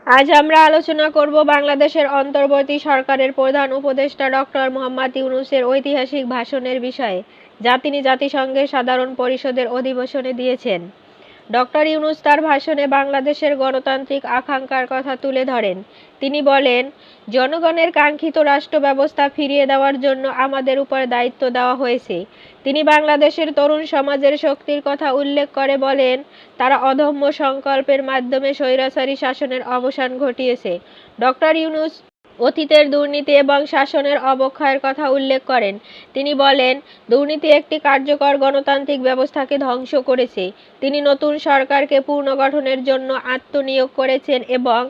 আজ আমরা আলোচনা করব বাংলাদেশের অন্তর্বর্তী সরকারের প্রধান উপদেষ্টা ডক্টর মোহাম্মদ ইউনূসের ঐতিহাসিক ভাষণের বিষয়ে, যা তিনি জাতিসংঘের সাধারণ পরিষদের অধিবেশনে দিয়েছেন। ডক্টর ইউনূস তার ভাষণে বাংলাদেশের গণতান্ত্রিক আকাঙ্ক্ষার কথা তুলে ধরেন। তিনি বলেন, জনগণের কাঙ্ক্ষিত রাষ্ট্র ব্যবস্থা ফিরিয়ে দেওয়ার জন্য আমাদের উপর দায়িত্ব দেওয়া হয়েছে। তিনি বাংলাদেশের তরুণ সমাজের শক্তির কথা উল্লেখ করে বলেন, তারা অদম্য সংকল্পের মাধ্যমে স্বৈরাচারী শাসনের অবসান ঘটিয়েছে। ডক্টর ইউনূস অতীতের দুর্নীতি এবং শাসনের অবক্ষয়ের কথা উল্লেখ করেন। তিনি বলেন, দুর্নীতি একটি কার্যকর গণতান্ত্রিক ব্যবস্থাকে ধ্বংস করেছে। তিনি নতুন সরকারকে পুনর্গঠনের জন্য আত্মনিয়োগ করেছেন এবং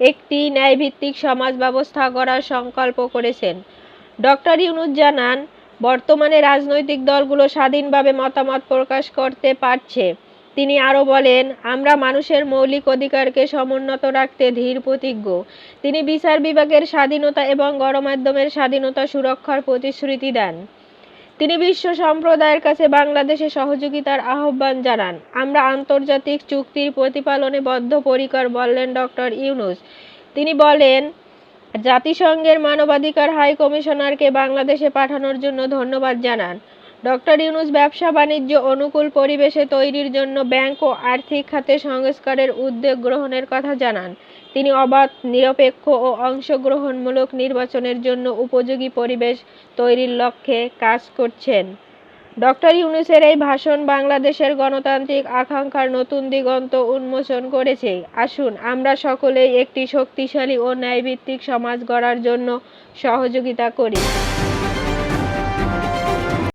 একটি ন্যায়ভিত্তিক সমাজ ব্যবস্থা গড়ার সংকল্প করেছেন। ডক্টর ইউনূস জানান, বর্তমানে রাজনৈতিক দলগুলো স্বাধীনভাবে মতামত প্রকাশ করতে পারছে। তিনি আরও বলেন, আমরা মানুষের মৌলিক অধিকারকে সমুন্নত রাখতে ধীর প্রতিজ্ঞ। তিনি বিচার বিভাগের স্বাধীনতা এবং গণমাধ্যমের স্বাধীনতা সুরক্ষার প্রতিশ্রুতি দেন। তিনি বিশ্ব সম্প্রদায়ের কাছে বাংলাদেশে সহযোগিতার আহ্বান জানান। আমরা আন্তর্জাতিক চুক্তির প্রতিপালনে বদ্ধপরিকর, বললেন ডক্টর ইউনূস। তিনি বলেন, জাতিসংঘের মানবাধিকার হাই কমিশনারকে বাংলাদেশে পাঠানোর জন্য ধন্যবাদ জানান। ডক্টর ইউনূস ব্যবসা বাণিজ্য অনুকূল পরিবেশে তৈরির জন্য ব্যাংক ও আর্থিক খাতে সংস্কারের উদ্যোগ গ্রহণের কথা জানান। তিনি অবাধ, নিরপেক্ষ ও অংশগ্রহণমূলক নির্বাচনের জন্য উপযোগী পরিবেশ তৈরির লক্ষ্যে কাজ করছেন। ডক্টর ইউনূসের এই ভাষণ বাংলাদেশের গণতান্ত্রিক আকাঙ্ক্ষার নতুন দিগন্ত উন্মোচন করেছে। আসুন আমরা সকলেই একটি শক্তিশালী ও ন্যায়ভিত্তিক সমাজ গড়ার জন্য সহযোগিতা করি।